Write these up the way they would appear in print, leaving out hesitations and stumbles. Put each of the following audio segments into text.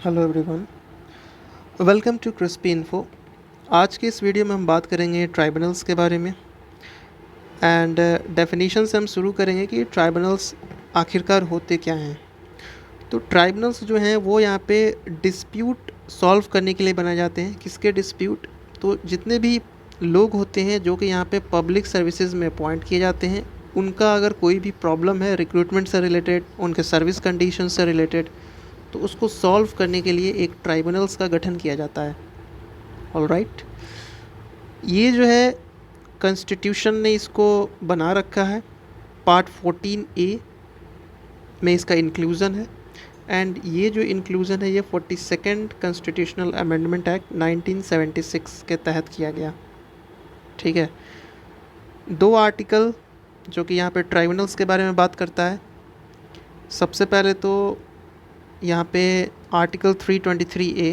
Hello everyone, welcome to crispy info. आज के इस वीडियो में हम बात करेंगे ट्राइब्यूनल्स के बारे में एंड डेफिनेशन से हम शुरू करेंगे कि ट्राइब्यूनल्स आखिरकार होते क्या हैं। तो ट्राइब्यूनल्स जो हैं वो यहाँ पे डिस्प्यूट सॉल्व करने के लिए बनाए जाते हैं। किसके डिस्प्यूट? तो जितने भी लोग होते हैं जो कि यहाँ पे पब्लिक सर्विसेज में अपॉइंट किए जाते हैं, उनका अगर कोई भी प्रॉब्लम है रिक्रूटमेंट से रिलेटेड, उनके सर्विस कंडीशन से रिलेटेड, तो उसको सॉल्व करने के लिए एक ट्राइब्यूनल्स का गठन किया जाता है। ऑलराइट, ये जो है कॉन्स्टिट्यूशन ने इसको बना रखा है। पार्ट 14A में इसका इंक्लूज़न है एंड ये जो इंक्लूज़न है ये 42nd कॉन्स्टिट्यूशनल अमेंडमेंट एक्ट 1976 के तहत किया गया। ठीक है, दो आर्टिकल जो कि यहाँ पे ट्राइब्यूनल्स के बारे में बात करता है। सबसे पहले तो यहाँ पे आर्टिकल 323A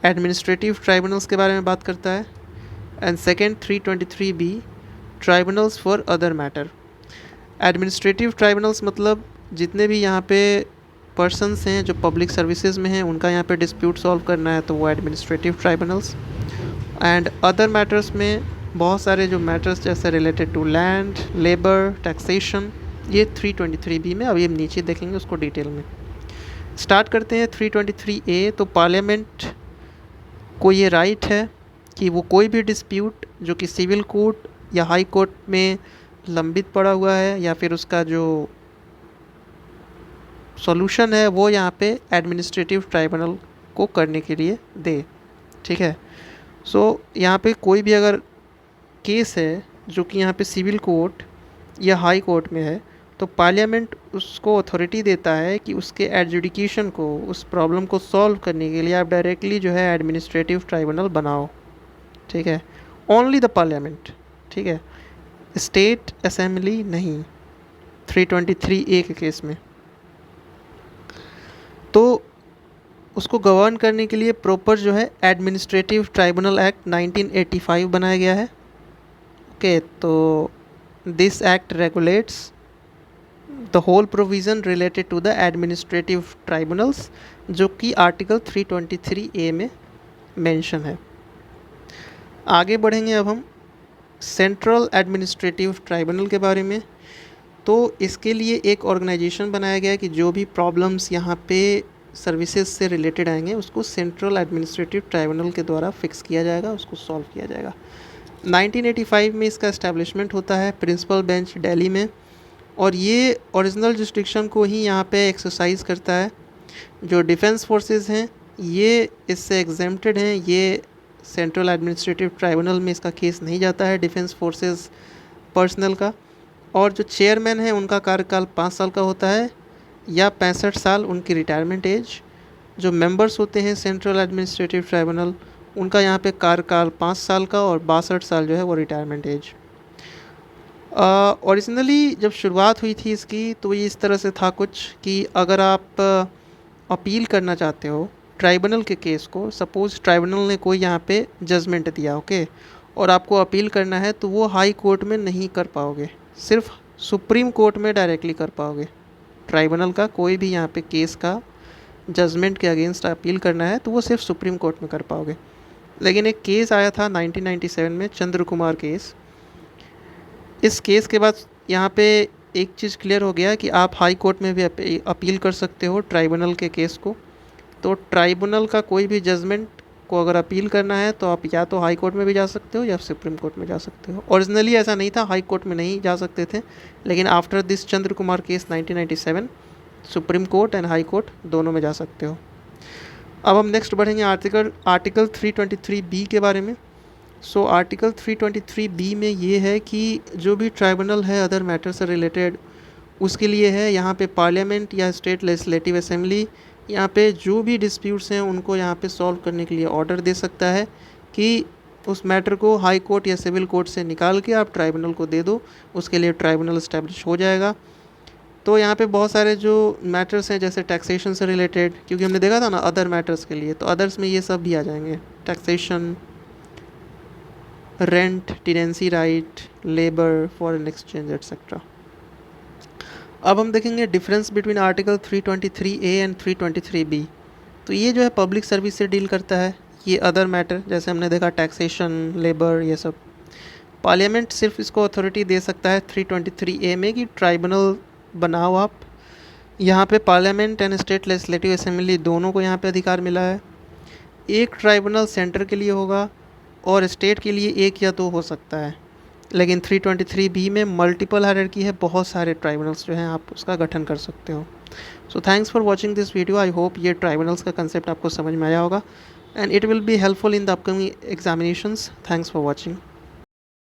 एडमिनिस्ट्रेटिव ट्राइब्यूनल्स के बारे में बात करता है and second 323B tribunals for other matter. Administrative tribunals मतलब जितने भी यहाँ पे पर्सनस हैं जो पब्लिक सर्विसेज में हैं, उनका यहाँ पे डिस्प्यूट सॉल्व करना है तो वो administrative tribunals. And other matters में बहुत सारे जो मैटर्स जैसे related to land, labour, taxation, ये 323B में अभी हम नीचे देखेंगे उसको डिटेल में। स्टार्ट करते हैं 323A। तो पार्लियामेंट को ये राइट है कि वो कोई भी डिस्प्यूट जो कि सिविल कोर्ट या हाई कोर्ट में लंबित पड़ा हुआ है या फिर उसका जो सॉल्यूशन है वो यहाँ पे एडमिनिस्ट्रेटिव ट्राइब्यूनल को करने के लिए दे। ठीक है, सो यहाँ पे कोई भी अगर केस है जो कि यहाँ पे सिविल कोर्ट या हाई कोर्ट में है तो पार्लियामेंट उसको अथॉरिटी देता है कि उसके एडजुडिकेशन को, उस प्रॉब्लम को सॉल्व करने के लिए आप डायरेक्टली जो है एडमिनिस्ट्रेटिव ट्राइब्यूनल बनाओ। ठीक है, ओनली द पार्लियामेंट। ठीक है, स्टेट असेंबली नहीं 323A के केस में। तो उसको गवर्न करने के लिए प्रॉपर जो है एडमिनिस्ट्रेटिव ट्राइब्यूनल एक्ट 1985 बनाया गया है। ओके, तो this act regulates the whole provision related to the administrative tribunals, जो कि आर्टिकल 323A में मेंशन है। आगे बढ़ेंगे अब हम सेंट्रल एडमिनिस्ट्रेटिव ट्राइब्यूनल के बारे में। तो इसके लिए एक ऑर्गेनाइजेशन बनाया गया है कि जो भी प्रॉब्लम्स यहाँ पे सर्विसेज से रिलेटेड आएंगे उसको सेंट्रल एडमिनिस्ट्रेटिव ट्राइब्यूनल के द्वारा फिक्स किया जाएगा, उसको सॉल्व किया जाएगा। 1985 में इसका इस्टेब्लिशमेंट होता है प्रिंसिपल बेंच दिल्ली में, और ये ओरिजिनल जुरिस्डिक्शन को ही यहाँ पे एक्सरसाइज करता है। जो डिफेंस फोर्सेस हैं ये इससे एग्जेम्प्टेड हैं, ये सेंट्रल एडमिनिस्ट्रेटिव ट्राइब्यूनल में इसका केस नहीं जाता है डिफेंस फोर्सेस पर्सनल का। और जो चेयरमैन है उनका कार्यकाल 5 साल का होता है या 65 साल उनकी रिटायरमेंट एज। जो मेंबर्स होते हैं सेंट्रल एडमिनिस्ट्रेटिव ट्राइब्यूनल उनका यहाँ पे कार्यकाल 5 साल का और 62 साल जो है वो रिटायरमेंट एज। ओरिजिनली जब शुरुआत हुई थी इसकी तो ये इस तरह से था कुछ कि अगर आप अपील करना चाहते हो ट्राइब्यूनल के केस को, सपोज़ ट्राइब्यूनल ने कोई यहाँ पे जजमेंट दिया, ओके, और आपको अपील करना है तो वो हाई कोर्ट में नहीं कर पाओगे, सिर्फ सुप्रीम कोर्ट में डायरेक्टली कर पाओगे। ट्राइब्यूनल का कोई भी यहाँ पे केस का जजमेंट के अगेंस्ट अपील करना है तो वो सिर्फ सुप्रीम कोर्ट में कर पाओगे। लेकिन एक केस आया था 1997 में, चंद्र कुमार केस। इस केस के बाद यहाँ पे एक चीज़ क्लियर हो गया कि आप हाई कोर्ट में भी अपील कर सकते हो ट्राइब्यूनल के केस को। तो ट्राइब्यूनल का कोई भी जजमेंट को अगर अपील करना है तो आप या तो हाई कोर्ट में भी जा सकते हो या सुप्रीम कोर्ट में जा सकते हो। ओरिजिनली ऐसा नहीं था, हाई कोर्ट में नहीं जा सकते थे, लेकिन after this Chandra Kumar case 1997 supreme court and high court दोनों में जा सकते हो। अब हम नेक्स्ट बढ़ेंगे आर्टिकल 323B के बारे में। सो आर्टिकल 323B में ये है कि जो भी ट्राइब्यूनल है अदर मैटर से रिलेटेड उसके लिए है यहाँ पे पार्लियामेंट या स्टेट लेजिस्लेटिव असेंबली यहाँ पे जो भी डिस्प्यूट्स हैं उनको यहाँ पे सॉल्व करने के लिए ऑर्डर दे सकता है कि उस मैटर को हाई कोर्ट या सिविल कोर्ट से निकाल के आप ट्राइब्यूनल को दे दो, उसके लिए ट्राइब्यूनल इस्टेब्लिश हो जाएगा। तो यहाँ पे बहुत सारे जो मैटर्स हैं जैसे टैक्सेशन से रिलेटेड, क्योंकि हमने देखा था ना अदर मैटर्स के लिए, तो अदर्स में ये सब भी आ जाएंगे, taxation, rent, tenancy right, labour, foreign exchange etcetera. अब हम देखेंगे difference between article 323A and 323B। तो ये जो है पब्लिक सर्विस से डील करता है। ये अदर मैटर जैसे हमने देखा टैक्सेशन, लेबर, ये सब। पार्लियामेंट सिर्फ इसको अथॉरिटी दे सकता है 323A में कि ट्राइब्यूनल बनाओ आप। यहाँ पे parliament and state legislative assembly दोनों को यहाँ पे अधिकार मिला है। एक ट्राइब्यूनल सेंटर के लिए होगा और स्टेट के लिए एक या दो हो सकता है, लेकिन 323B में मल्टीपल हायरार्की है, बहुत सारे ट्राइब्यूनल्स जो हैं आप उसका गठन कर सकते हो। So thanks for watching this video. I hope ये ट्राइब्यूनल्स का कंसेप्ट आपको समझ में आया होगा and it will be helpful in the upcoming examinations. Thanks for watching.